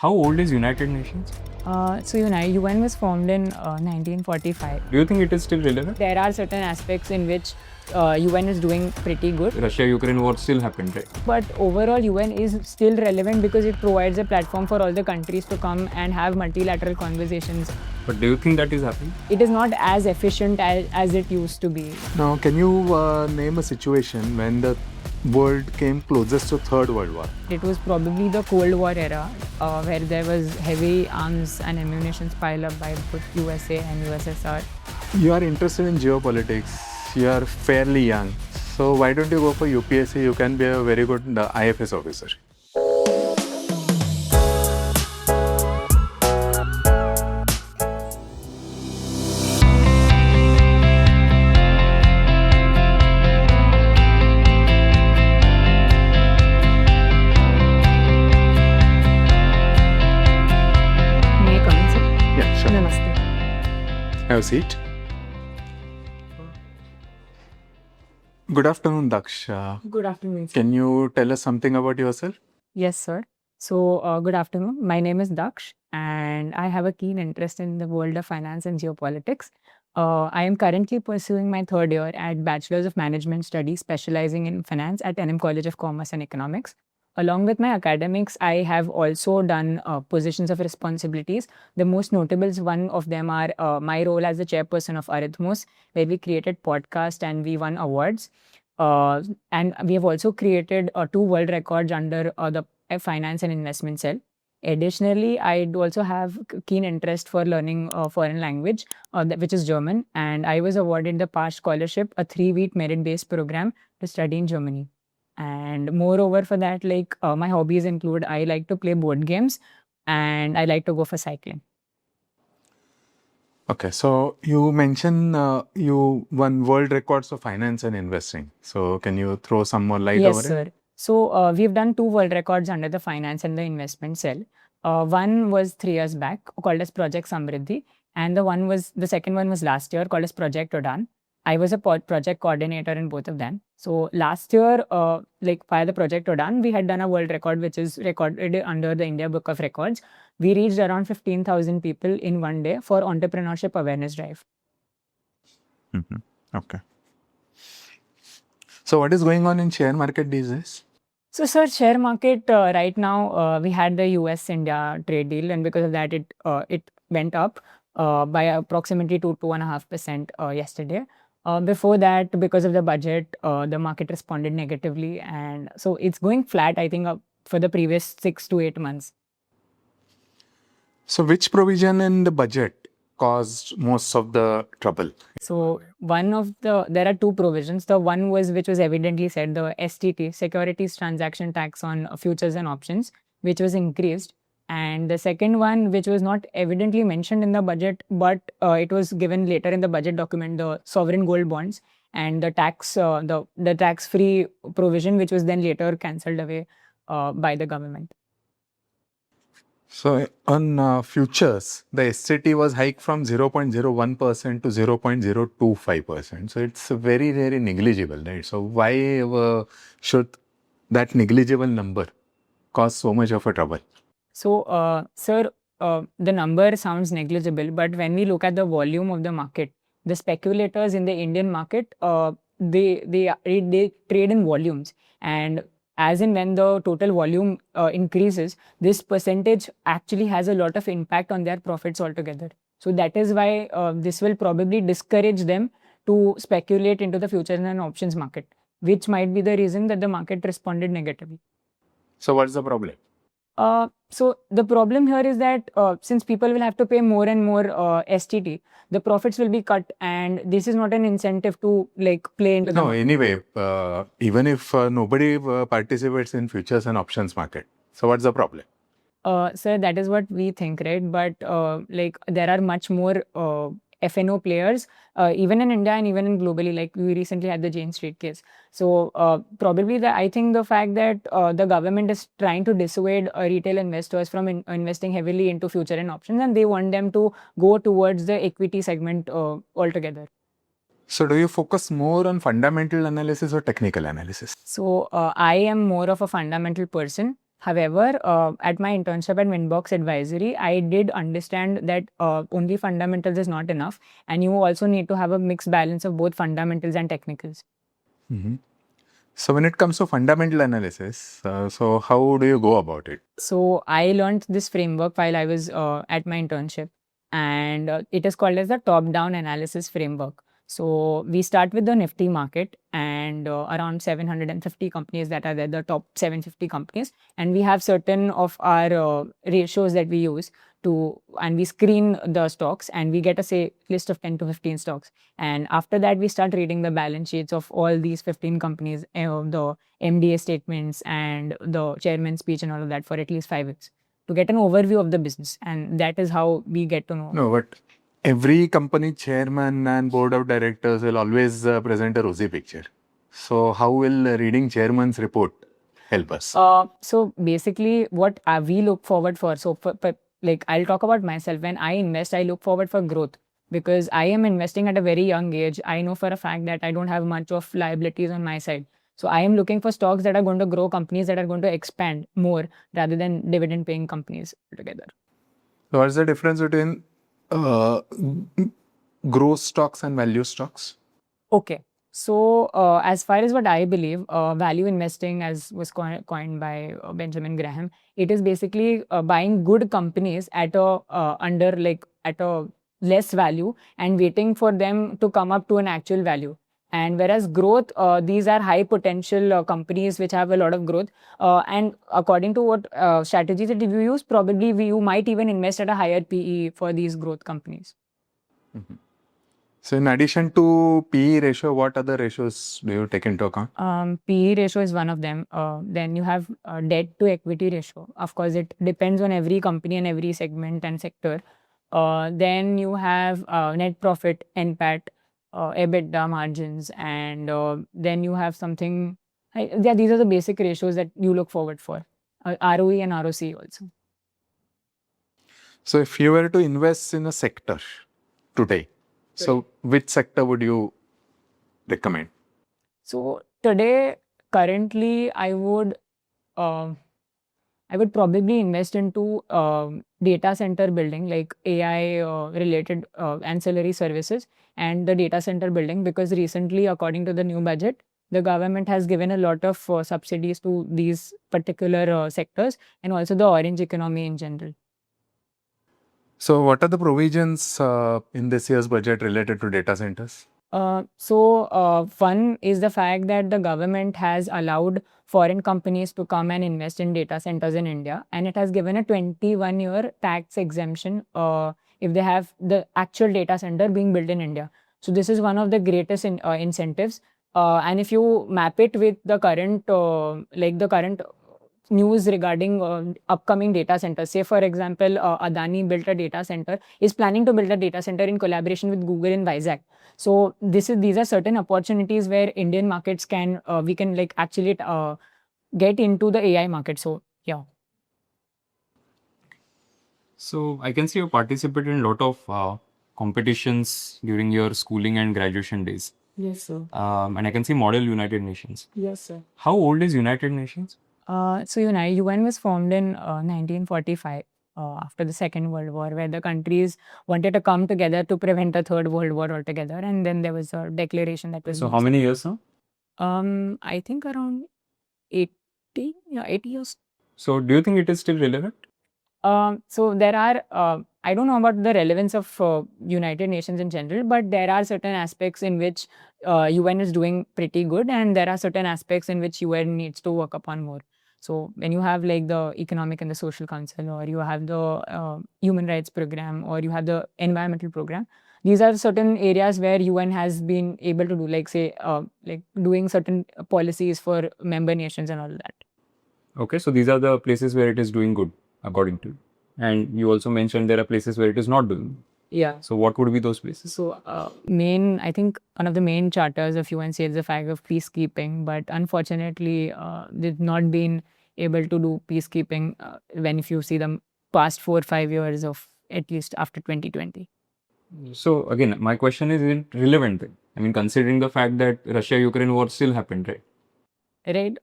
How old is United Nations? UN was formed in 1945. Do you think it is still relevant? There are certain aspects in which UN is doing pretty good. Russia-Ukraine war still happened, right? But overall, UN is still relevant because it provides a platform for all the countries to come and have multilateral conversations. But do you think that is happening? It is not as efficient as it used to be. Now, can you name a situation when the world came closest to Third World War? It was probably the Cold War era where there was heavy arms and ammunition piled up by both USA and USSR. You are interested in geopolitics. You are fairly young. So why don't you go for UPSC? You can be a very good IFS officer. May I come in, sir? Yeah, sure. Namaste. Have a seat. Good afternoon, Daksh. Good afternoon, sir. Can you tell us something about yourself? Yes, sir. So, good afternoon. My name is Daksh, and I have a keen interest in the world of finance and geopolitics. I am currently pursuing my third year at Bachelor's of Management Studies, specializing in finance at NM College of Commerce and Economics. Along with my academics, I have also done positions of responsibilities. The most notable one of them are my role as the chairperson of Arithmos, where we created podcast and we won awards. And we have also created 2 world records under the finance and investment cell. Additionally, I do also have keen interest for learning a foreign language, which is German. And I was awarded the PASH scholarship, a 3-week merit-based program to study in Germany. And moreover for that, like my hobbies include, I like to play board games and I like to go for cycling. Okay, so you mentioned you won world records for finance and investing. So can you throw some more light Yes, over it? sir. So we've done 2 world records under the finance and the investment cell. One was 3 years back, called as Project Samriddhi, and the second one was last year, called as Project Udan. I was a project coordinator in both of them. So last year, like via the Project Udan, we had done a world record, which is recorded under the India Book of Records. We reached around 15,000 people in one day for entrepreneurship awareness drive. Okay. So what is going on in share market these days? So, sir, share market right now, we had the US-India trade deal, and because of that, it went up by approximately 2.5% yesterday. Before that, because of the budget, the market responded negatively, and so it's going flat, I think, for the previous 6 to 8 months. So which provision in the budget caused most of the trouble? So there are 2 provisions. The one which was evidently said, the STT, Securities Transaction Tax on futures and options, which was increased. And the second one, which was not evidently mentioned in the budget, but it was given later in the budget document, the sovereign gold bonds and the tax-free provision, which was then later cancelled away by the government. So on futures, the SCT was hiked from 0.01% to 0.025%. So it's very, very negligible, right? So why should that negligible number cause so much of a trouble? So, sir, the number sounds negligible, but when we look at the volume of the market, the speculators in the Indian market, they trade in volumes, and as in when the total volume increases, this percentage actually has a lot of impact on their profits altogether. So that is why this will probably discourage them to speculate into the futures and options market, which might be the reason that the market responded negatively. So what's the problem? So the problem here is that since people will have to pay more and more STT, the profits will be cut, and this is not an incentive to like play into the No, anyway, even if nobody participates in futures and options market, so what's the problem? Sir, that is what we think, right? But like there are much more FNO players, even in India and even in globally. Like we recently had the Jane Street case. So probably I think the fact that the government is trying to dissuade retail investors from investing heavily into future and options, and they want them to go towards the equity segment altogether. So do you focus more on fundamental analysis or technical analysis? So I am more of a fundamental person. However, at my internship at Winbox Advisory, I did understand that only fundamentals is not enough, and you also need to have a mixed balance of both fundamentals and technicals. So when it comes to fundamental analysis, so how do you go about it? So I learned this framework while I was at my internship, and it is called as the top-down analysis framework. So we start with the Nifty market and around 750 companies that are there, the top 750 companies, and we have certain of our ratios that we use to, and we screen the stocks, and we get a say list of 10 to 15 stocks, and after that we start reading the balance sheets of all these 15 companies, the MDA statements and the chairman's speech and all of that for at least 5 weeks to get an overview of the business, and that is how we get to know. No, but every company chairman and board of directors will always present a rosy picture. So how will reading chairman's report help us? So basically, what we look forward for. So, like I'll talk about myself. When I invest, I look forward for growth because I am investing at a very young age. I know for a fact that I don't have much of liabilities on my side. So I am looking for stocks that are going to grow, companies that are going to expand more rather than dividend-paying companies altogether. So what's the difference between growth stocks and value stocks? Okay. So, as far as what I believe, value investing, as was coined by Benjamin Graham, it is basically buying good companies at a at a less value and waiting for them to come up to an actual value. And whereas growth, these are high potential companies which have a lot of growth. And according to what strategies that you use, probably you might even invest at a higher PE for these growth companies. So in addition to PE ratio, what other ratios do you take into account? PE ratio is one of them. Then you have debt to equity ratio. Of course, it depends on every company and every segment and sector. Then you have net profit, NPAT, EBITDA margins, and then you have something. Yeah, these are the basic ratios that you look forward for. ROE and ROC also. So if you were to invest in a sector today, so which sector would you recommend? So today, currently, I would probably invest into data center building, like AI related ancillary services and the data center building, because recently, according to the new budget, the government has given a lot of subsidies to these particular sectors and also the orange economy in general. So what are the provisions in this year's budget related to data centers? One is the fact that the government has allowed foreign companies to come and invest in data centers in India, and it has given a 21-year tax exemption if they have the actual data center being built in India. So this is one of the greatest incentives. And if you map it with the current, current news regarding upcoming data centers, say for example, Adani built a data center, is planning to build a data center in collaboration with Google in Vizag. So these are certain opportunities where Indian markets can we can like actually get into the AI market. So yeah. So I can see you participated in a lot of competitions during your schooling and graduation days. Yes, sir. And I can see Model United Nations. Yes, sir. How old is United Nations? So UN was formed in 1945 after the Second World War, where the countries wanted to come together to prevent a Third World War altogether, and then there was a declaration that was. So how many years now? I think around 80 years. So do you think it is still relevant? So there are, I don't know about the relevance of United Nations in general, but there are certain aspects in which UN is doing pretty good, and there are certain aspects in which UN needs to work upon more. So when you have like the Economic and the Social Council, or you have the Human Rights Program, or you have the Environmental Program, these are certain areas where UN has been able to do, like say, like doing certain policies for member nations and all that. Okay, so these are the places where it is doing good, according to you. And you also mentioned there are places where it is not doing good. Yeah. So what would be those places? So I think one of the main charters of UN says the fact of peacekeeping, but unfortunately they've not been able to do peacekeeping when if you see the past 4 or 5 years of at least after 2020. So again, my question is it relevant then? I mean, considering the fact that Russia-Ukraine war still happened, right? Right.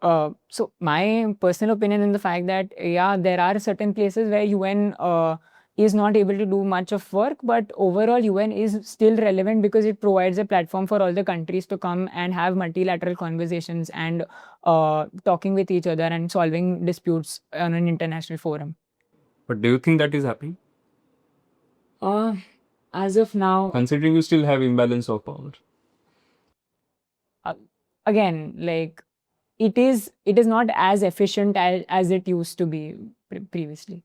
So my personal opinion in the fact that there are certain places where UN is not able to do much of work, but overall UN is still relevant because it provides a platform for all the countries to come and have multilateral conversations and talking with each other and solving disputes on an international forum. But do you think that is happening? As of now, Considering you still have imbalance of power. again, like it is not as efficient as it used to be previously.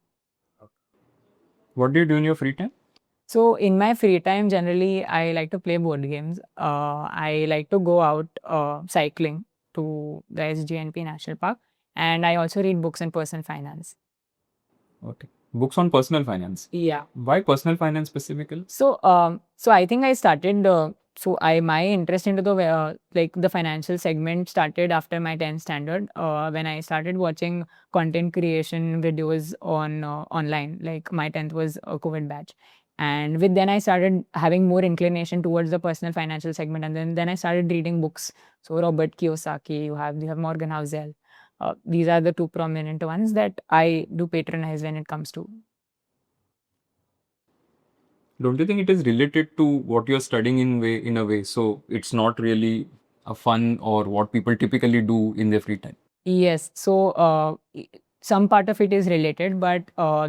What do you do in your free time? So in my free time, generally, I like to play board games. I like to go out cycling to the SGNP National Park, and I also read books in personal finance. Okay. Books on personal finance. Yeah. Why personal finance specifically? So I think I started. My interest into the like the financial segment started after my 10th standard. When I started watching content creation videos on online. Like my 10th was a COVID batch, and with then I started having more inclination towards the personal financial segment, and then I started reading books. So Robert Kiyosaki, you have Morgan Housel. These are the two prominent ones that I do patronize when it comes to. Don't you think it is related to what you're studying in a way? So it's not really a fun or what people typically do in their free time. Yes. So some part of it is related, but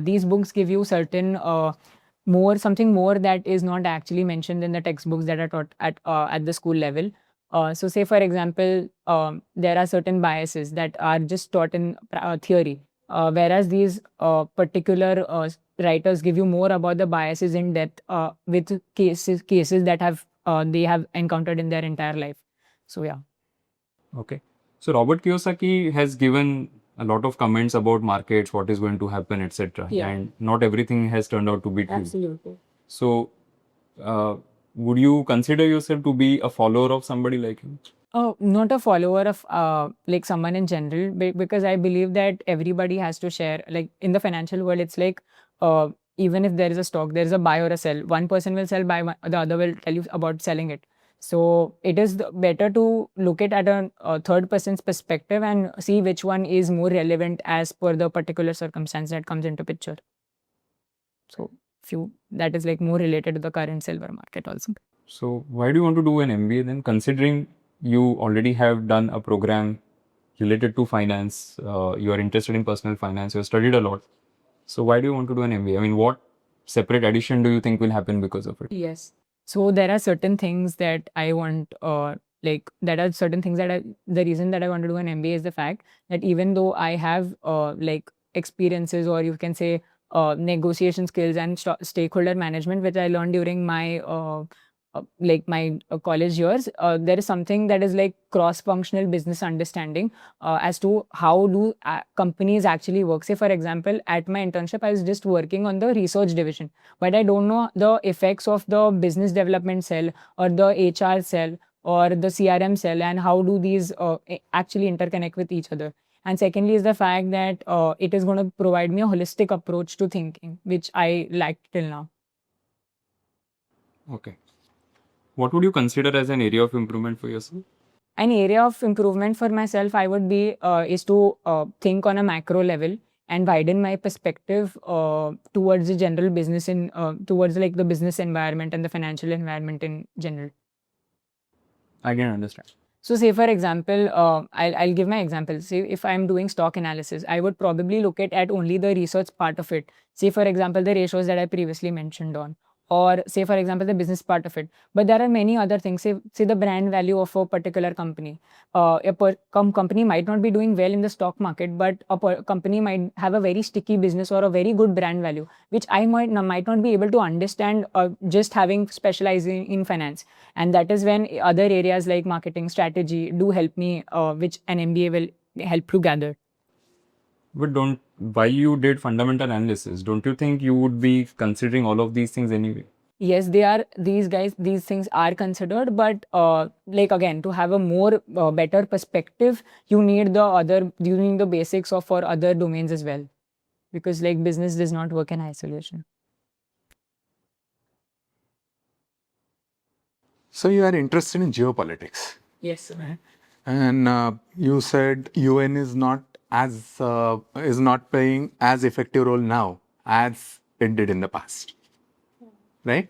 these books give you certain something more that is not actually mentioned in the textbooks that are taught at the school level. So say for example, there are certain biases that are just taught in theory, whereas these particular writers give you more about the biases in depth with cases that have they have encountered in their entire life. So yeah. Okay. So Robert Kiyosaki has given a lot of comments about markets, what is going to happen, etc. Yeah. And not everything has turned out to be true. Absolutely. So, would you consider yourself to be a follower of somebody like him? Oh, not a follower of like someone in general, because I believe that everybody has to share. Like in the financial world, it's like even if there is a stock, there is a buy or a sell. One person will sell, the other will tell you about selling it. So it is better to look at a third person's perspective and see which one is more relevant as per the particular circumstance that comes into picture. So that is like more related to the current silver market also. So, why do you want to do an MBA then? Considering you already have done a program related to finance, you are interested in personal finance, you have studied a lot. So, why do you want to do an MBA? I mean, what separate addition do you think will happen because of it? Yes. So there are certain things that I want, that are certain things that the reason that I want to do an MBA is the fact that even though I have like experiences, or you can say negotiation skills and stakeholder management, which I learned during my college years, there is something that is like cross-functional business understanding as to how do companies actually work. Say for example, at my internship, I was just working on the research division, but I don't know the effects of the business development cell or the HR cell or the CRM cell, and how do these actually interconnect with each other. And secondly is the fact that it is going to provide me a holistic approach to thinking, which I lacked till now. Okay. What would you consider as an area of improvement for yourself? An area of improvement for myself, I would be is to think on a macro level and widen my perspective towards the general business towards like the business environment and the financial environment in general. I didn't understand. So say for example, I'll give my example. Say if I'm doing stock analysis, I would probably look at only the research part of it. Say for example, the ratios that I previously mentioned on, or say for example, the business part of it. But there are many other things. Say the brand value of a particular company. Company might not be doing well in the stock market, but a company might have a very sticky business or a very good brand value, which I might not be able to understand just having specializing in finance. And that is when other areas like marketing strategy do help me, which an MBA will help to gather. But why you did fundamental analysis? Don't you think you would be considering all of these things anyway? Yes, these things are considered, but like again, to have a more better perspective, you need the basics of for other domains as well, because like business does not work in isolation. So you are interested in geopolitics. Yes, sir. And you said UN is not playing as effective role now as it did in the past, right?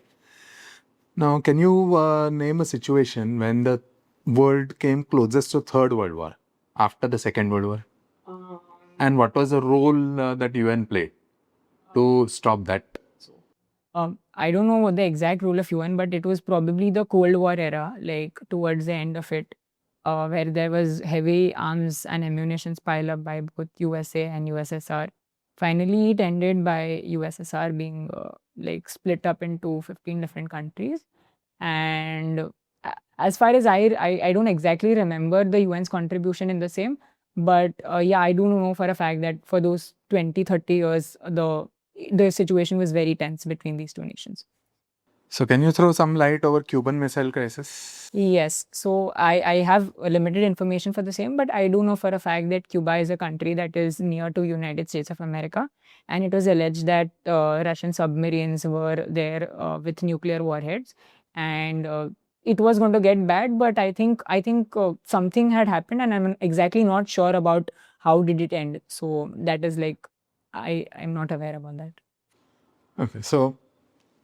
Now, can you name a situation when the world came closest to Third World War after the Second World War? And what was the role that UN played to stop that? I don't know what the exact role of UN, but it was probably the Cold War era, like towards the end of it, where there was heavy arms and ammunitions piled up by both USA and USSR. Finally, it ended by USSR being like split up into 15 different countries. And as far as I don't exactly remember the UN's contribution in the same, but yeah, I do know for a fact that for those 20-30 years, the situation was very tense between these two nations. So, can you throw some light over Cuban Missile Crisis? Yes, so I have limited information for the same, but I do know for a fact that Cuba is a country that is near to United States of America, and it was alleged that Russian submarines were there with nuclear warheads, and it was going to get bad. But I think something had happened, and I'm exactly not sure about how did it end. So that is like I'm not aware about that. Okay, so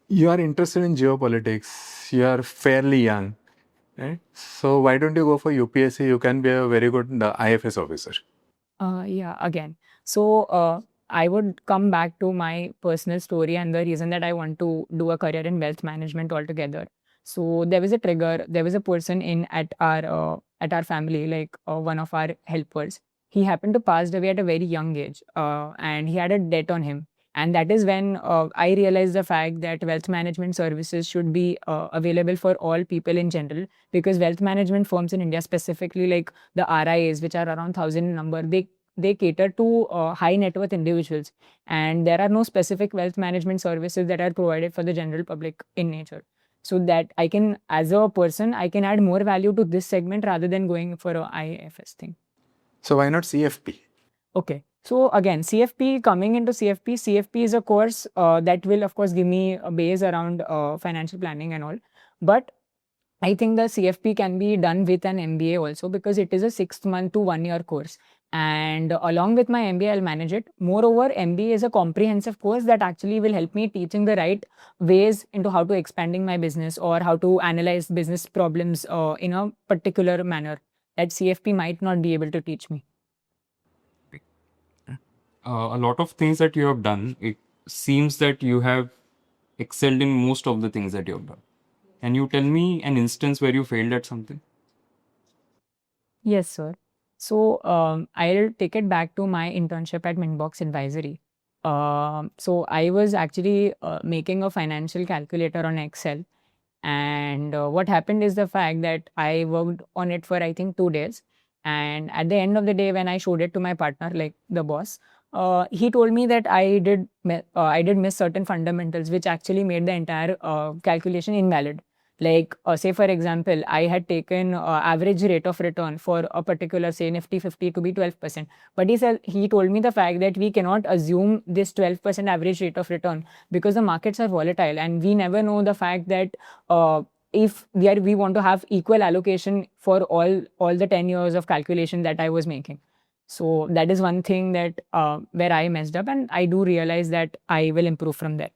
you are interested in geopolitics, you are fairly young, right? So, why don't you go for UPSC? You can be a very good IFS officer. Yeah, again. So I would come back to my personal story and the reason that I want to do a career in wealth management altogether. So there was a trigger. There was a person in at our family, like one of our helpers. He happened to pass away at a very young age, and he had a debt on him. And that is when I realized the fact that wealth management services should be available for all people in general, because wealth management firms in India, specifically like the RIAs, which are around 1,000 in number, they cater to high net worth individuals, and there are no specific wealth management services that are provided for the general public in nature. So that I can, as a person, I can add more value to this segment rather than going for a IFS thing. So, why not CFP? Okay. So again, CFP, coming into CFP is a course that will, of course, give me a base around financial planning and all. But I think the CFP can be done with an MBA also, because it is a 6 month to 1 year course. And along with my MBA, I'll manage it. Moreover, MBA is a comprehensive course that actually will help me teaching the right ways into how to expanding my business or how to analyze business problems in a particular manner that CFP might not be able to teach me. A lot of things that you have done, it seems that you have excelled in most of the things that you have done. Can you tell me an instance where you failed at something? Yes, sir. So I'll take it back to my internship at Mintbox Advisory. So I was actually making a financial calculator on Excel, and what happened is the fact that I worked on it for I think 2 days, and at the end of the day, when I showed it to my partner, like the boss, he told me that I did miss certain fundamentals, which actually made the entire calculation invalid. Like, say for example, I had taken average rate of return for a particular, say, Nifty 50 to be 12%. But he told me the fact that we cannot assume this 12% average rate of return, because the markets are volatile and we never know the fact that if we want to have equal allocation for all the 10 years of calculation that I was making. So that is one thing that where I messed up, and I do realize that I will improve from there.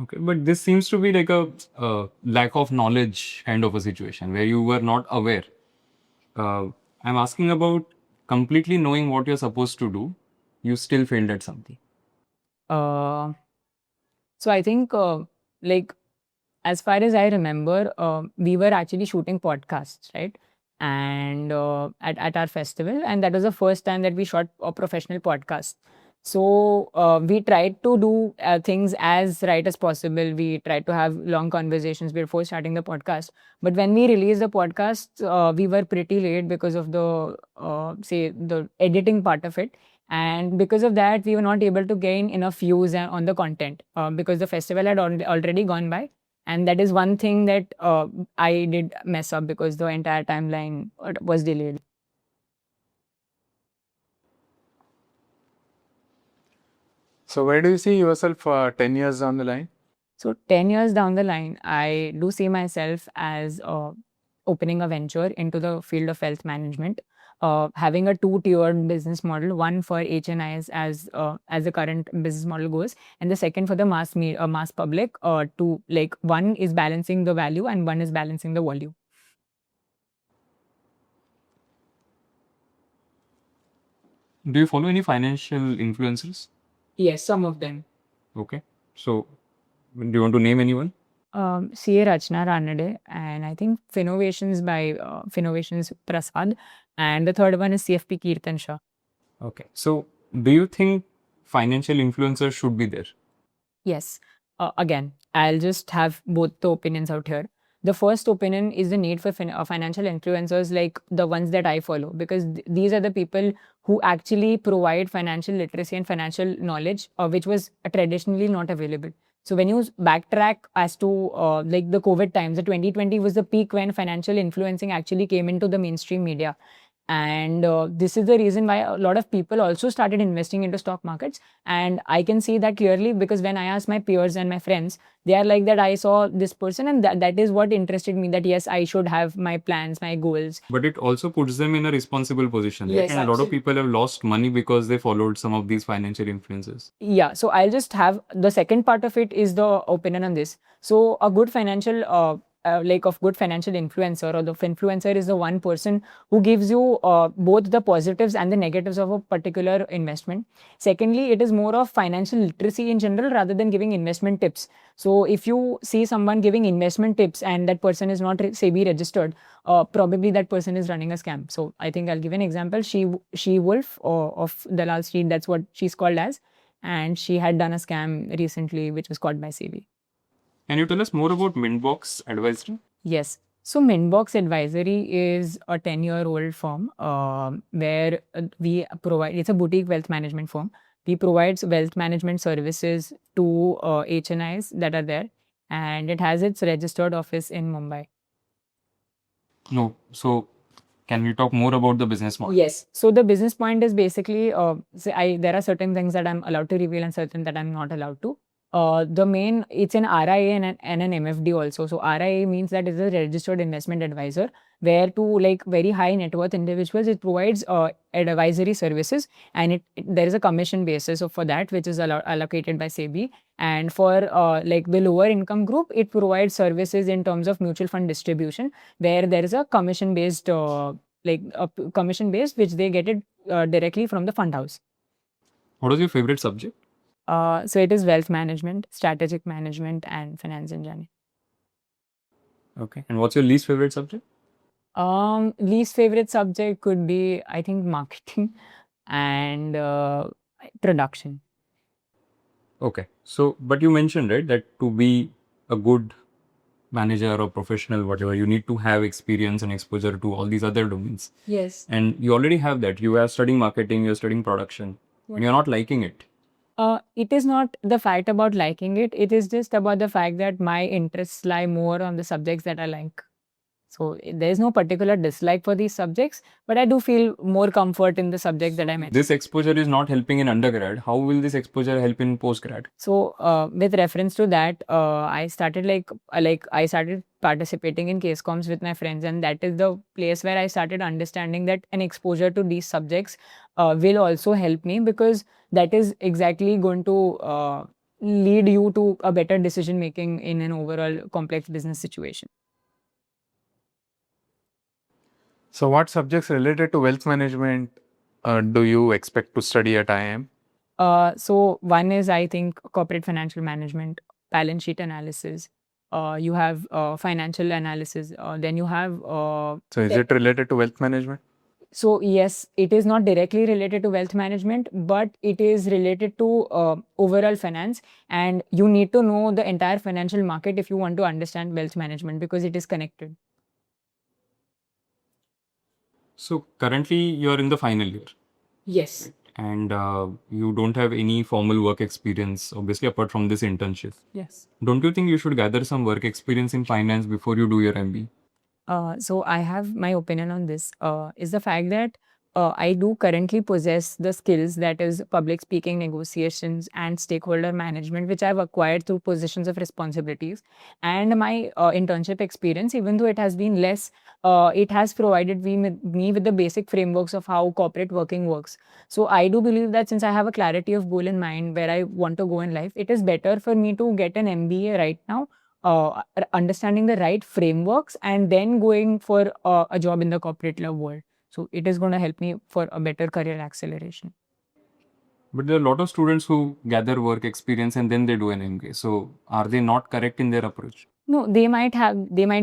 Okay, but this seems to be like a lack of knowledge kind of a situation where you were not aware. I'm asking about completely knowing what you're supposed to do, you still failed at something. Uh, so I think like, as far as I remember, we were actually shooting podcasts, right? And at our festival, and that was the first time that we shot a professional podcast. So we tried to do things as right as possible. We tried to have long conversations before starting the podcast. But when we released the podcast, we were pretty late because of the say the editing part of it. And because of that, we were not able to gain enough views on the content because the festival had already gone by. And that is one thing that I did mess up, because the entire timeline was delayed. So, where do you see yourself 10 years down the line? So 10 years down the line, I do see myself as opening a venture into the field of wealth management, having a two-tiered business model, one for HNIs as the current business model goes, and the second for the mass public. To like one is balancing the value and one is balancing the volume. Do you follow any financial influencers? Yes, some of them. Okay. So, do you want to name anyone? CA Rachna Ranade, and I think Finnovations by Finnovations Prasad, and the third one is CFP Kirtan Shah. Okay. So, do you think financial influencers should be there? Yes. Again, I'll just have both the opinions out here. The first opinion is the need for financial influencers like the ones that I follow, because these are the people who actually provide financial literacy and financial knowledge, which was traditionally not available. So when you backtrack as to like the COVID times, the 2020 was the peak when financial influencing actually came into the mainstream media. And this is the reason why a lot of people also started investing into stock markets. And I can see that clearly because when I ask my peers and my friends, they are like that I saw this person and that is what interested me, that yes, I should have my plans, my goals. But it also puts them in a responsible position. Right? Yes, And a lot of people have lost money because they followed some of these financial influences. Yeah, so I'll just have the second part of it is the opinion on this. So a good financial good financial influencer or the influencer is the one person who gives you both the positives and the negatives of a particular investment. Secondly, it is more of financial literacy in general rather than giving investment tips. So if you see someone giving investment tips and that person is not SEBI registered, probably that person is running a scam. So I think I'll give an example. She Wolf of Dalal Street, that's what she's called as, and she had done a scam recently which was caught by SEBI. Can you tell us more about Mintbox Advisory? Yes. So Mintbox Advisory is a 10-year-old firm where we provide, it's a boutique wealth management firm. We provide wealth management services to HNIs that are there, and it has its registered office in Mumbai. No. So, can we talk more about the business model? Yes. So the business point is basically, there are certain things that I'm allowed to reveal and certain that I'm not allowed to. The main, it's an RIA and an MFD also. So RIA means that it's a registered investment advisor, where to like very high net worth individuals, it provides advisory services, and there is a commission basis for that, which is allocated by SEBI. And for like the lower income group, it provides services in terms of mutual fund distribution, where there is a commission based which they get it directly from the fund house. What was your favorite subject? So it is wealth management, strategic management, and finance engineering. Okay. And what's your least favorite subject? Least favorite subject could be, I think, marketing and production. Okay. So, but you mentioned, right, that to be a good manager or professional, whatever, you need to have experience and exposure to all these other domains. Yes. And you already have that. You are studying marketing, you're studying production, and you're not liking it. It is not the fact about liking it. It is just about the fact that my interests lie more on the subjects that I like. So there is no particular dislike for these subjects, but I do feel more comfort in the subjects that I mentioned. This exposure is not helping in undergrad. How will this exposure help in postgrad? So with reference to that, I started I started participating in case comms with my friends, and that is the place where I started understanding that an exposure to these subjects will also help me, because that is exactly going to lead you to a better decision making in an overall complex business situation. So, what subjects related to wealth management do you expect to study at IIM? So one is, I think, corporate financial management, balance sheet analysis. You have financial analysis. Then you have. So, is it related to wealth management? So yes, it is not directly related to wealth management, but it is related to overall finance. And you need to know the entire financial market if you want to understand wealth management, because it is connected. So currently you're in the final year. Yes. And you don't have any formal work experience, obviously, apart from this internship. Yes. Don't you think you should gather some work experience in finance before you do your MBA? So I have my opinion on this, is the fact that I do currently possess the skills, that is public speaking, negotiations, and stakeholder management, which I've acquired through positions of responsibilities. And my internship experience, even though it has been less, it has provided me with the basic frameworks of how corporate working works. So I do believe that since I have a clarity of goal in mind where I want to go in life, it is better for me to get an MBA right now, understanding the right frameworks, and then going for a job in the corporate world. So it is going to help me for a better career acceleration. But there are a lot of students who gather work experience and then they do an MBA. So are they not correct in their approach? No, they might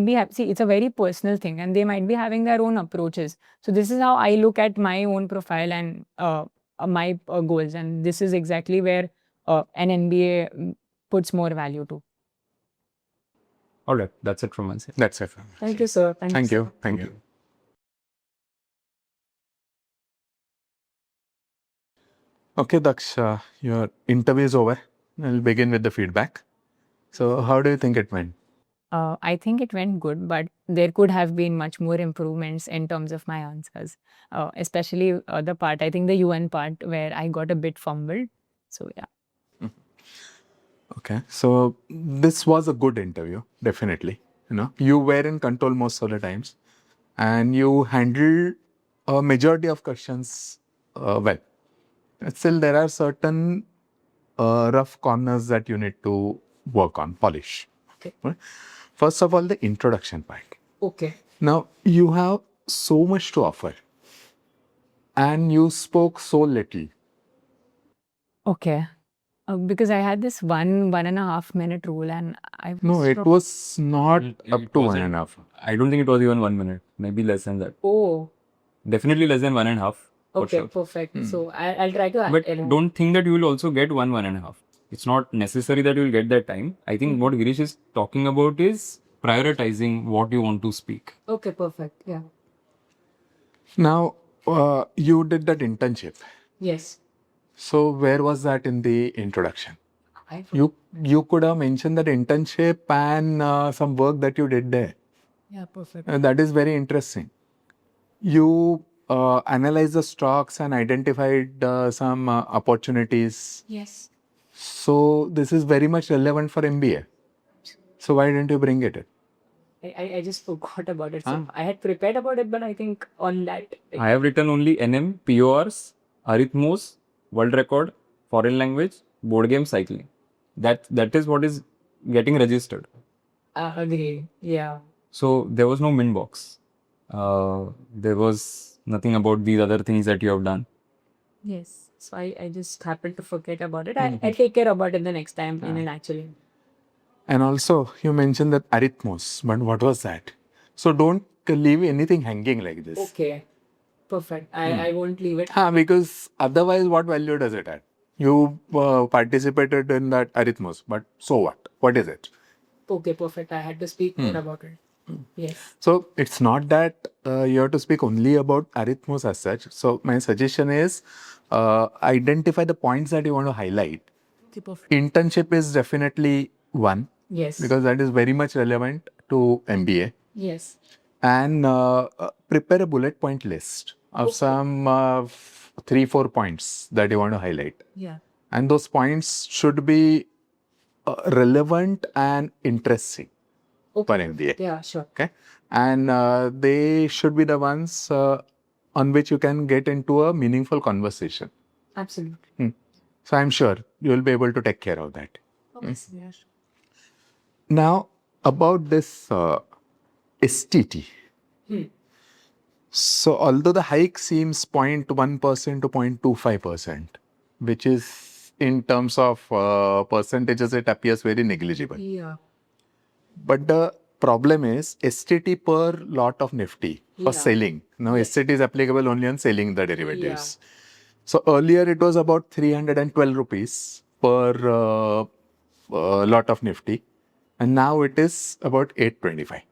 be, see, it's a very personal thing and they might be having their own approaches. So this is how I look at my own profile and my goals. And this is exactly where an MBA puts more value to. All right, that's it from my side. That's it. Thank you, sir. Thank you. Thank you. Okay, Daksh, your interview is over. I'll begin with the feedback. So, how do you think it went? I think it went good, but there could have been much more improvements in terms of my answers, especially the part, I think the UN part where I got a bit fumbled. So, yeah. Okay, so this was a good interview, definitely. You were in control most of the times, and you handled a majority of questions well. Still, there are certain rough corners that you need to work on, polish. Okay. Right? First of all, the introduction part. Okay. Now, you have so much to offer, and you spoke so little. Okay. Because I had this 1.5 minute rule, and I No, it was not up to wasn't. 1.5. I don't think it was even 1 minute, maybe less than that. Oh, Definitely less than 1.5. for okay, sure. perfect. So I'll try to. But don't think that you will also get 1.5. It's not necessary that you will get that time. I think what Girish is talking about is prioritizing what you want to speak. Okay, perfect. Yeah. Now, you did that internship. Yes. So, where was that in the introduction? I You could have mentioned that internship and some work that you did there. Yeah, perfect. That is very interesting. You analyzed the stocks and identified some opportunities. Yes. So, this is very much relevant for MBA. So, why didn't you bring it in? I just forgot about it. So I had prepared about it, but I think on that. I have written only NM, PORs, arithmos, world record, foreign language, board game, cycling. That is what is getting registered. Agree. Yeah. So there was no min box. There was nothing about these other things that you have done. Yes. So I just happened to forget about it. I'll take care about it the next time in it actually. And also, you mentioned that arithmos, but what was that? So, don't leave anything hanging like this. Okay. Perfect. I won't leave it. Because otherwise, what value does it add? You participated in that arithmos, but so what? What is it? Okay, perfect. I had to speak more about it. Yes. So it's not that you have to speak only about arithmos as such. So my suggestion is identify the points that you want to highlight. Okay, perfect. Internship is definitely one Yes. because that is very much relevant to MBA. Yes. And prepare a bullet point list of some 3-4 points that you want to highlight. Yeah. And those points should be relevant and interesting for MBA. Yeah, sure. Okay. And they should be the ones on which you can get into a meaningful conversation. Absolutely. So I'm sure you will be able to take care of that. Okay. Yeah, sure. Now, about this STT. So, although the hike seems 0.1% to 0.25%, which is in terms of percentages, it appears very negligible. Yeah. But the problem is STT per lot of Nifty for selling. Now, STT is applicable only on selling the derivatives. So, earlier it was about 312 rupees per lot of Nifty. And now it is about 825.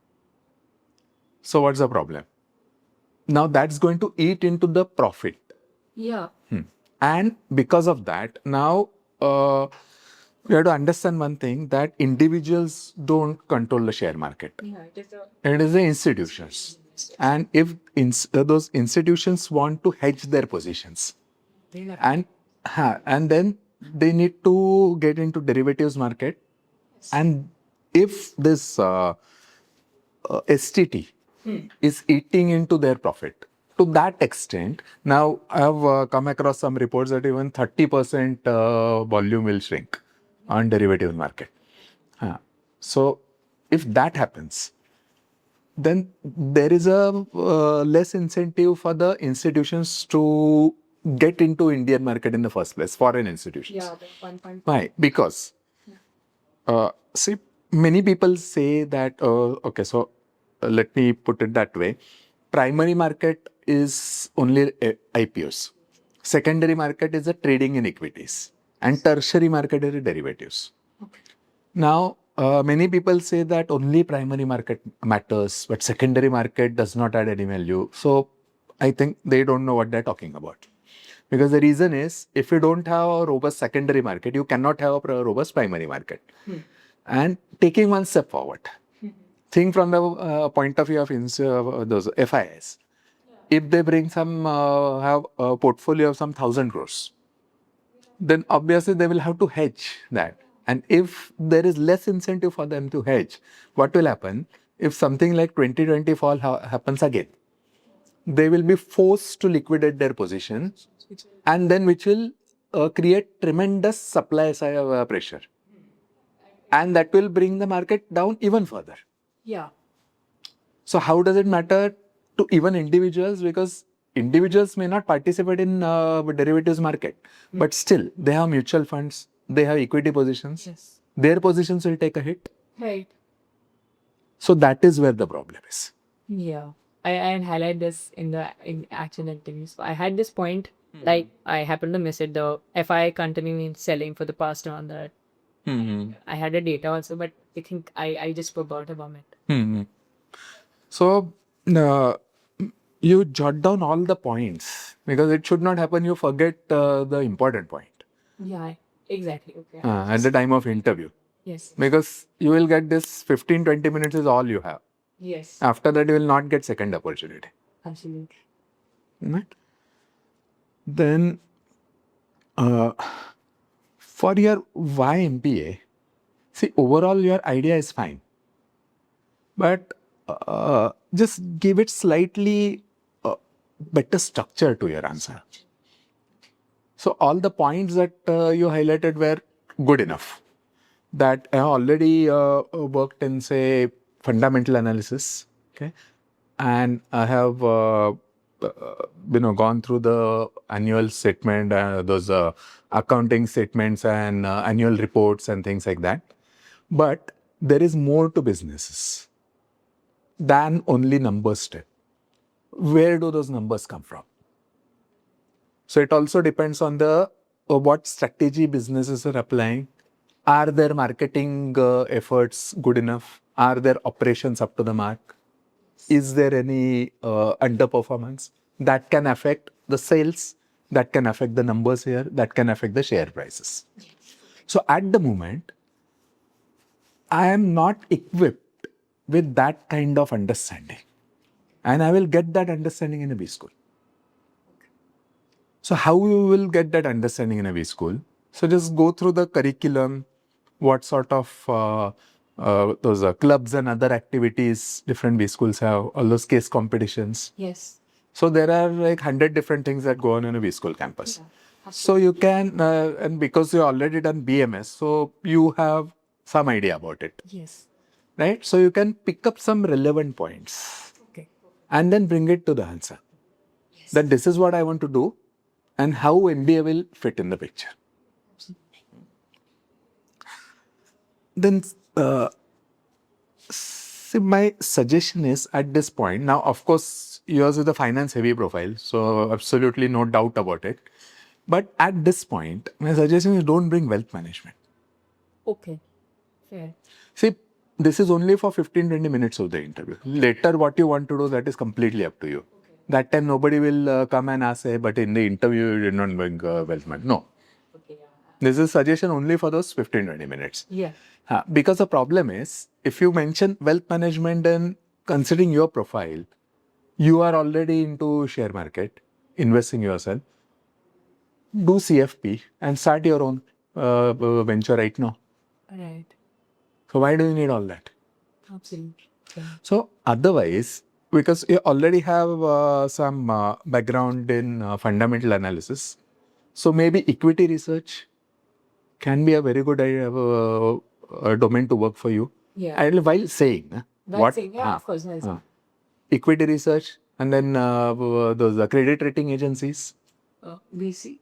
So, what's the problem? Now, that's going to eat into the profit. Yeah. And because of that, now we have to understand one thing, that individuals don't control the share market. Yeah, it is It is the institutions. And if those institutions want to hedge their positions, and then they need to get into derivatives market, and if this STT is eating into their profit to that extent, now I have come across some reports that even 30% volume will shrink on derivatives market. So if that happens, then there is a less incentive for the institutions to get into Indian market in the first place, foreign institutions. Yeah, the 1.5. Why? Because see, many people say that, okay, so let me put it that way. Primary market is only IPOs. Secondary market is a trading in equities. And tertiary market is derivatives. Okay. Now, many people say that only primary market matters, but secondary market does not add any value. So I think they don't know what they're talking about. Because the reason is, if you don't have a robust secondary market, you cannot have a robust primary market. And taking one step forward, think from the point of view of those FIs. If they bring some, have a portfolio of some 1,000 crores, then obviously they will have to hedge that. And if there is less incentive for them to hedge, what will happen? If something like 2020 fall happens again, they will be forced to liquidate their position, and then which will create tremendous supply side pressure. And that will bring the market down even further. Yeah. So how does it matter to even individuals? Because individuals may not participate in derivatives market, but still they have mutual funds, they have equity positions. Yes. Their positions will take a hit. Right. So that is where the problem is. Yeah. I highlight this in actual interviews. I had this point, like I happened to miss it. The FI continuing selling for the past on that. I had a data also, but I think I just forgot about it. So you jot down all the points because it should not happen. You forget the important point. Yeah, exactly. Okay. At the time of interview. Yes. Because you will get this 15-20 minutes is all you have. Yes. After that, you will not get second opportunity. Absolutely. Right? Then, for your why MBA, see, overall your idea is fine. But just give it slightly better structure to your answer. So all the points that you highlighted were good enough. That I already worked in, say, fundamental analysis, okay, and I have gone through the annual statement, those accounting statements and annual reports and things like that. But there is more to businesses than only numbers step. Where do those numbers come from? So it also depends on the what strategy businesses are applying. Are their marketing efforts good enough? Are their operations up to the mark? Is there any underperformance that can affect the sales, that can affect the numbers here, that can affect the share prices? So at the moment, I am not equipped with that kind of understanding. And I will get that understanding in a B school. So how you will get that understanding in a B school? So just go through the curriculum, what sort of those clubs and other activities different B schools have, all those case competitions. Yes. So there are like 100 different things that go on in a B school campus. Yeah, so you can, and because you already done BMS, so you have some idea about it. Yes. Right? So you can pick up some relevant points. Okay. And then bring it to the answer. Yes. That this is what I want to do and how MBA will fit in the picture. Then see, my suggestion is at this point, now of course yours is a finance heavy profile, so absolutely no doubt about it. But at this point, my suggestion is don't bring wealth management. Okay. Fair. See, this is only for 15-20 minutes of the interview. Later, what you want to do, that is completely up to you. Okay. That time, nobody will come and ask, hey, but in the interview, you did not bring wealth management. No. Okay, yeah. This is suggestion only for those 15-20 minutes. Yeah. Because the problem is, if you mention wealth management, then considering your profile, You are already into share market, investing yourself. Do CFP and start your own venture right now. Right. So why do you need all that? Absolutely. So otherwise, because you already have some background in fundamental analysis, so maybe equity research can be a very good domain to work for you. Yeah. And while saying Yeah, of course. Yes. equity research, and then those credit rating agencies. VC.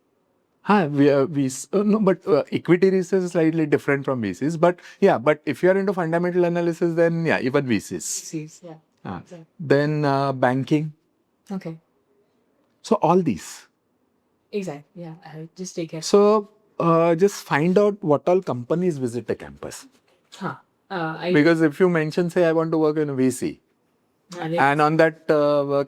No, but equity research is slightly different from VCs. But yeah, but if you are into fundamental analysis, then yeah, even VCs. VCs. Yeah. Exactly. Then banking. Okay. So all these. Exactly. Yeah. I'll just take it. So just find out what all companies visit the campus. Because if you mention, say, I want to work in a VC, and on that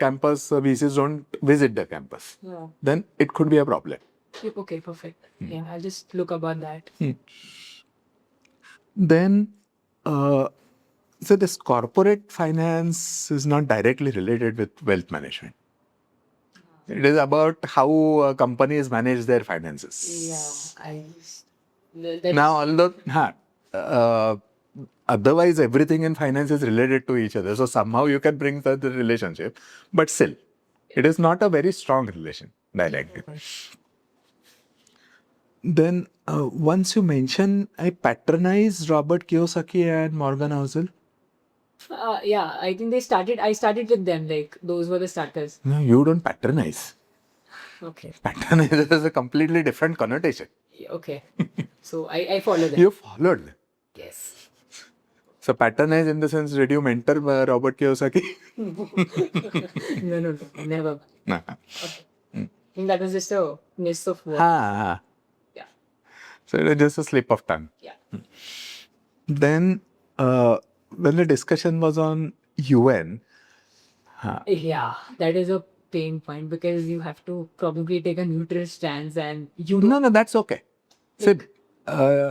campus, VCs don't visit the campus, then it could be a problem. Okay, perfect. Yeah, I'll just look about that. Then, so this corporate finance is not directly related with wealth management. It is about how companies manage their finances. Yeah, Now, although otherwise everything in finance is related to each other, so somehow you can bring the relationship, but still, it is not a very strong relation directly. Then once you mention, I patronize Robert Kiyosaki and Morgan Housel. yeah, I think I started with them, like those were the starters. No, you don't patronize. Okay. Patronize is a completely different connotation. Okay. So I follow them. You followed them. Yes. So patronize in the sense, did you mentor Robert Kiyosaki? No, never. No. Okay. I think that was just a miss of work. Yeah. So it was just a slip of tongue. Yeah. Then when the discussion was on UN, Yeah, that is a pain point because you have to probably take a neutral stance and no, that's okay. So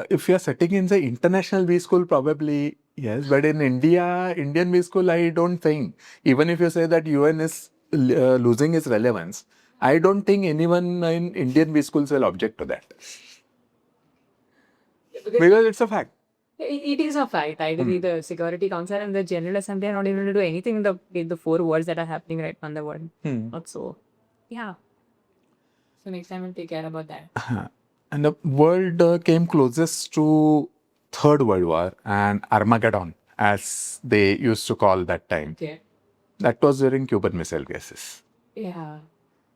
if you are sitting in the international B school, probably yes, but in India, Indian B school, I don't think. Even if you say that UN is losing its relevance, I don't think anyone in Indian B schools will object to that. Because it's a fact. It is a fact. Either the Security Council and the General Assembly are not able to do anything in the 4 wars that are happening right now in the world. Not so. Yeah. So next time we'll take care about that. And the world came closest to Third World War and Armageddon, as they used to call that time. Okay. That was during Cuban Missile Crisis. Yeah.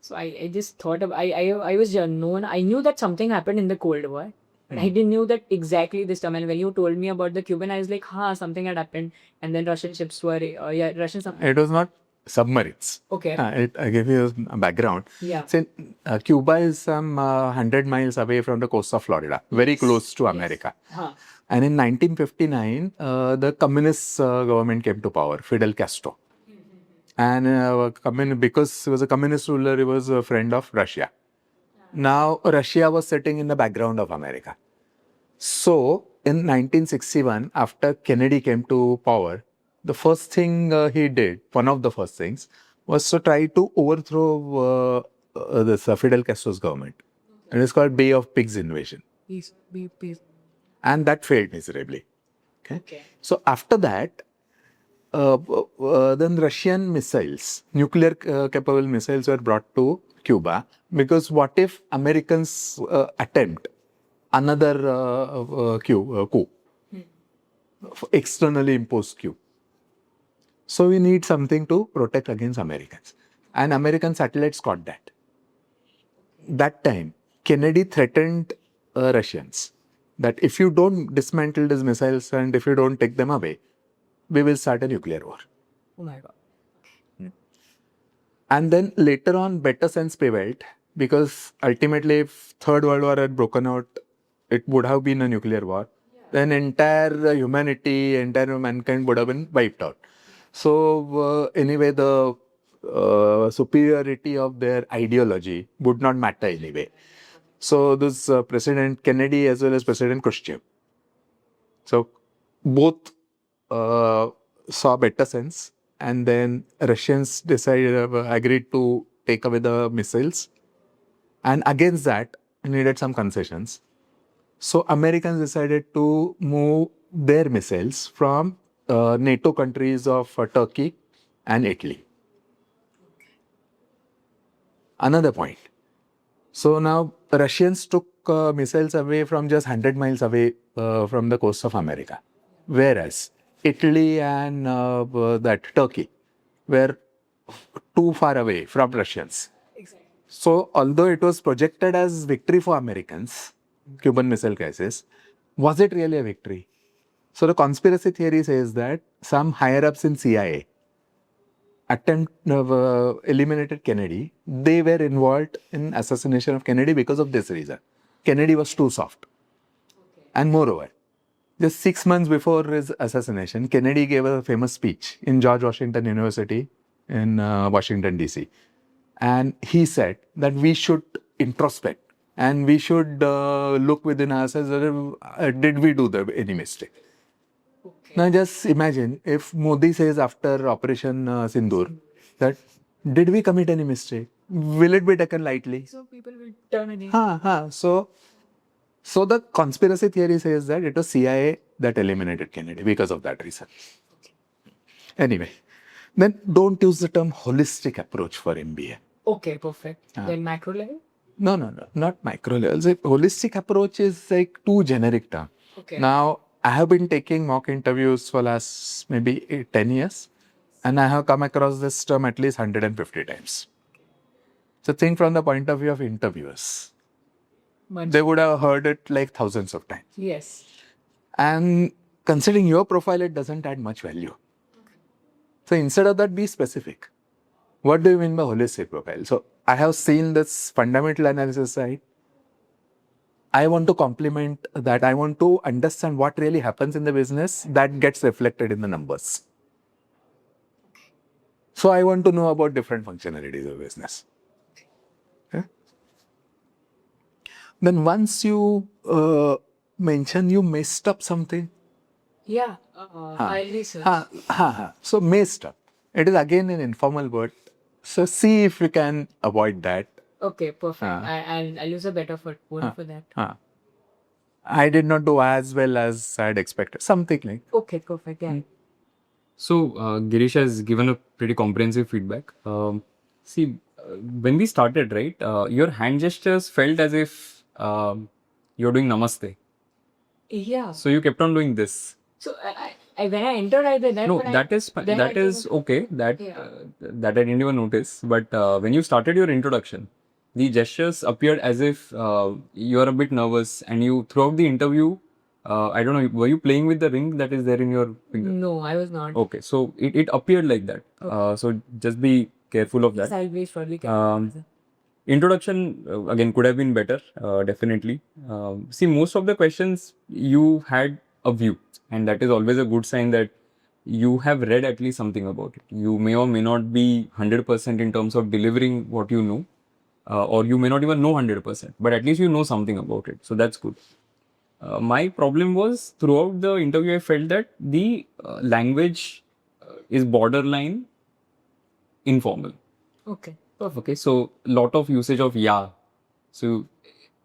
So I just thought of I was known. I knew that something happened in the Cold War. But I didn't know that exactly this time. And when you told me about the Cuban, I was like, something had happened. And then Russian ships were, Russian submarines. It was not submarines. Okay. I give you a background. Yeah. So, Cuba is some 100 miles away from the coast of Florida, very close to America. And in 1959, the communist government came to power, Fidel Castro. And because he was a communist ruler, he was a friend of Russia. Now, Russia was sitting in the background of America. So, in 1961, after Kennedy came to power, the first thing he did, one of the first things, was to try to overthrow this Fidel Castro's government. And it's called Bay of Pigs invasion. Peace. And that failed miserably. Okay. So, after that, then Russian missiles, nuclear capable missiles were brought to Cuba, because what if Americans attempt another coup, externally imposed coup? So we need something to protect against Americans. And American satellites got that. That time, Kennedy threatened Russians that if you don't dismantle these missiles and if you don't take them away, we will start a nuclear war. Oh my God. And then later on, better sense prevailed, because ultimately, if Third World War had broken out, it would have been a nuclear war. Then entire humanity, entire mankind would have been wiped out. So anyway, the superiority of their ideology would not matter anyway. So this President Kennedy as well as President Khrushchev. So both saw better sense and then Russians agreed to take away the missiles. And against that, needed some concessions. So Americans decided to move their missiles from NATO countries of Turkey and Italy. Another point. So now Russians took missiles away from just 100 miles away from the coast of America, whereas Italy and that Turkey were too far away from Russians. Exactly. So although it was projected as victory for Americans, Cuban Missile Crisis, was it really a victory? So the conspiracy theory says that some higher ups in CIA eliminated Kennedy. They were involved in assassination of Kennedy because of this reason. Kennedy was too soft. Okay. And moreover, just 6 months before his assassination, Kennedy gave a famous speech in George Washington University in Washington, D.C. And he said that we should introspect and we should look within ourselves, did we do any mistake? Okay. Now just imagine if Modi says after Operation Sindoor that did we commit any mistake? Will it be taken lightly? So people will terminate. So the conspiracy theory says that it was CIA that eliminated Kennedy because of that reason. Okay. Anyway, then don't use the term holistic approach for MBA. Okay, perfect. Then macro level? No, not micro levels. A holistic approach is like too generic term. Okay. Now, I have been taking mock interviews for last maybe 10 years, and I have come across this term at least 150 times. So think from the point of view of interviewers. They would have heard it like thousands of times. Yes. And considering your profile, it doesn't add much value. So instead of that, be specific. What do you mean by holistic profile? So I have seen this fundamental analysis side. I want to complement that. I want to understand what really happens in the business that gets reflected in the numbers. So I want to know about different functionalities of business. Okay? Then once you mention you messed up something. Yeah. I'll research. So messed up. It is again an informal word. So see if you can avoid that. Okay, perfect. I'll use a better word for that. I did not do as well as I had expected. Something like. Okay, perfect. Yeah. So, Girish has given a pretty comprehensive feedback. When we started, right, your hand gestures felt as if you're doing namaste. Yeah. So, you kept on doing this. So when I entered, I did that. No, but that is then that I is didn't- okay. That Yeah. that I didn't even notice. But when you started your introduction, the gestures appeared as if you are a bit nervous, and you throughout the interview, I don't know, were you playing with the ring that is there in your finger? No, I was not. Okay, so it appeared like that. So just be careful of Yes, that. I'll be surely careful. Introduction again could have been better, definitely. See, most of the questions you had a view, and that is always a good sign that you have read at least something about it. You may or may not be 100% in terms of delivering what you know, or you may not even know 100%, but at least you know something about it. So that's good. My problem was throughout the interview, I felt that the language is borderline informal. Okay, perfect. Okay, so lot of usage of yeah. So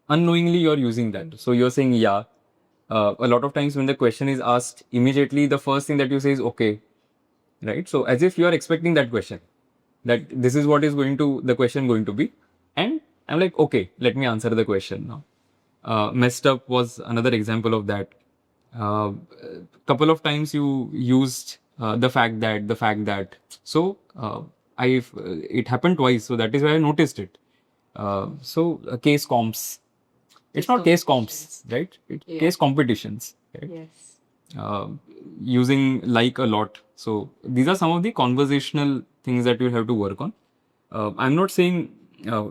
unknowingly you're using that. So you're saying yeah. A lot of times when the question is asked, immediately the first thing that you say is okay, right? So as if you are expecting that question, that this is what is the question going to be, and I'm like, okay, let me answer the question now. Messed up was another example of that. Couple of times you used the fact that. So it happened twice, so that is why I noticed it. Case comps. It's not case comps, right? It's case competitions, right? Yes. Using like a lot. So these are some of the conversational things that you'll have to work on. I'm not saying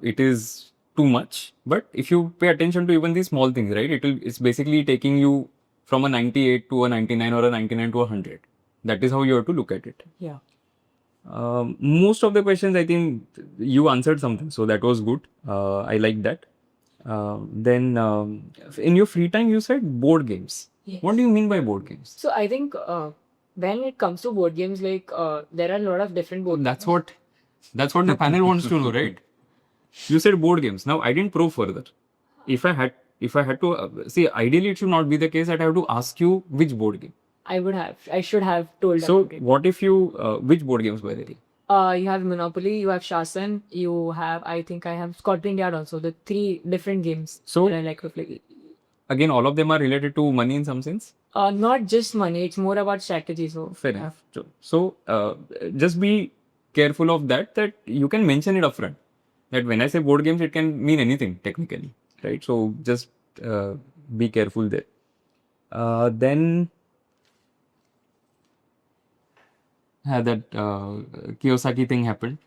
it is too much, but if you pay attention to even these small things, right? It's basically taking you from a 98 to a 99 or a 99 to a 100. That is how you have to look at it. Yeah. Most of the questions, I think you answered something, so that was good. I like that. Then in your free time, you said board games. Yes. What do you mean by board games? So I think When it comes to board games, like there are a lot of different board That's what the panel wants to know, right? You said board games. Now I didn't probe further. If I had to see, ideally it should not be the case that I have to ask you which board game. I should have told So that. what if you which board games by the way? You have Monopoly, you have Shasan, you have, I think I have Scotland Yard also, the 3 different games So- that I like to play. Again, all of them are related to money in some sense. Not just money, it's more about strategy. So Fair enough. So just be careful of that you can mention it upfront. That when I say board games, it can mean anything technically, right? So just be careful there. Then that Kiyosaki thing happened.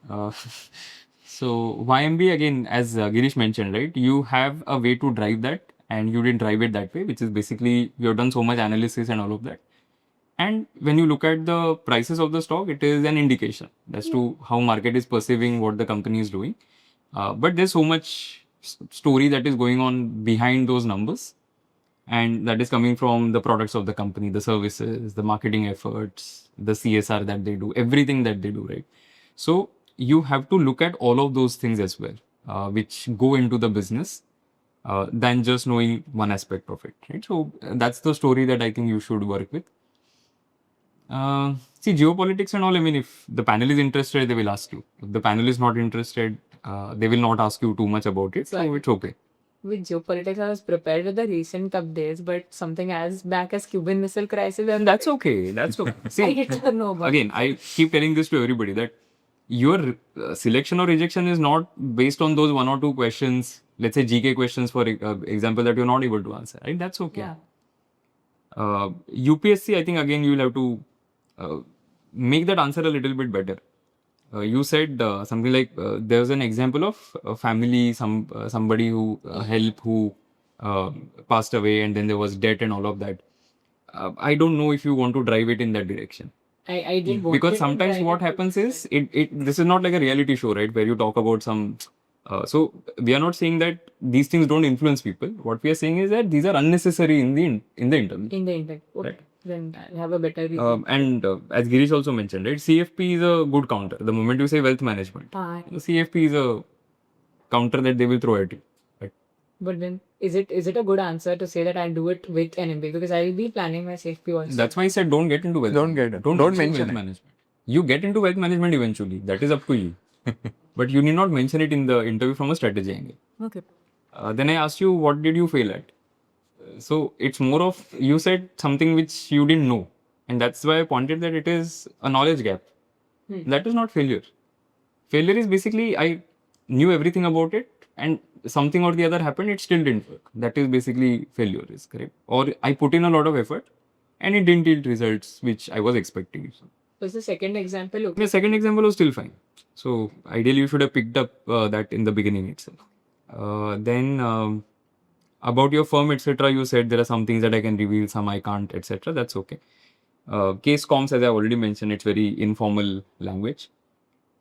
So YMB again, as Girish mentioned, right? You have a way to drive that, and you didn't drive it that way, which is basically you've done so much analysis and all of that. And when you look at the prices of the stock, it is an indication as to how market is perceiving what the company is doing. But there's so much story that is going on behind those numbers, and that is coming from the products of the company, the services, the marketing efforts, the CSR that they do, everything that they do, right? So you have to look at all of those things as well, which go into the business, than just knowing one aspect of it, right? So that's the story that I think you should work with. See, geopolitics and all, I mean, if the panel is interested, they will ask you. If the panel is not interested, they will not ask you too much about it. So it's okay. with geopolitics, I was prepared with the recent updates, but something as back as Cuban Missile Crisis, and That's okay. That's okay. I See, don't know about again, I keep telling this to everybody that your selection or rejection is not based on those 1 or 2 questions, let's say GK questions, for example, that you're not able to answer, right? That's okay. Yeah. UPSC, I think again you will have to make that answer a little bit better. You said something like there's an example of a family, somebody who helped, who passed away, and then there was debt and all of that. I don't know if you want to drive it in that direction. I did want Because it, sometimes but what happens is this is not like a reality show, right, where you talk about some so we are not saying that these things don't influence people. What we are saying is that these are unnecessary in the interview. in the intake. Okay. Right. Then I have a better reason. And as Girish also mentioned, right, CFP is a good counter. The moment you say wealth management, the CFP is a counter that they will throw at you. Right? But then, is it a good answer to say that I'll do it with an MBA? Because I will be planning my CFP also. That's why I said don't get into wealth. Don't get it. Don't pursue mention wealth it. management. You get into wealth management eventually. That is up to you. But you need not mention it in the interview from a strategy angle. Okay. Then I asked you, what did you fail at? So it's more of, you said something which you didn't know. And that's why I pointed that it is a knowledge gap. That is not failure. Failure is basically, I knew everything about it and something or the other happened, it still didn't work. That is basically failure, is correct. Or I put in a lot of effort and it didn't yield results which I was expecting. Was the second example okay? The second example was still fine. So ideally you should have picked up that in the beginning itself. Then about your firm, etc., you said there are some things that I can reveal, some I can't, etc. That's okay. Case comms, as I already mentioned, it's very informal language.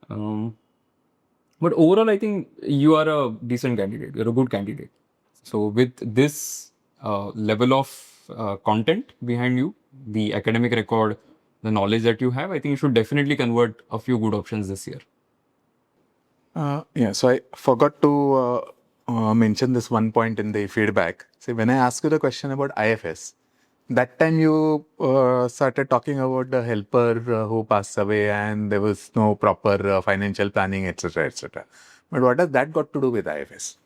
But overall, I think you are a decent candidate. You're a good candidate. So with this level of content behind you, the academic record, the knowledge that you have, I think you should definitely convert a few good options this year. Yeah, so I forgot to mention this one point in the feedback. See, when I asked you the question about IFS, that time you started talking about the helper who passed away and there was no proper financial planning, etc., etc. But what has that got to do with IFS?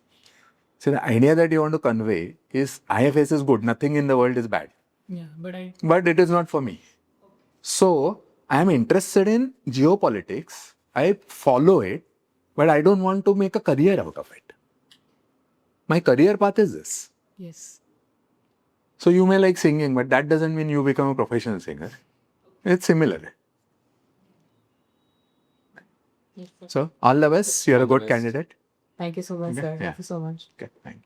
See, the idea that you want to convey is IFS is good, nothing in the world is bad. Yeah, But it is not for me. So, I am interested in geopolitics. I follow it, but I don't want to make a career out of it. My career path is this. yes. So, you may like singing, but that doesn't mean you become a professional singer. It's similar. Yes, sir. So, all the best. You're All a the good best. candidate. Thank you so much, Okay, sir. yeah. Thank you so much. Okay, thank you.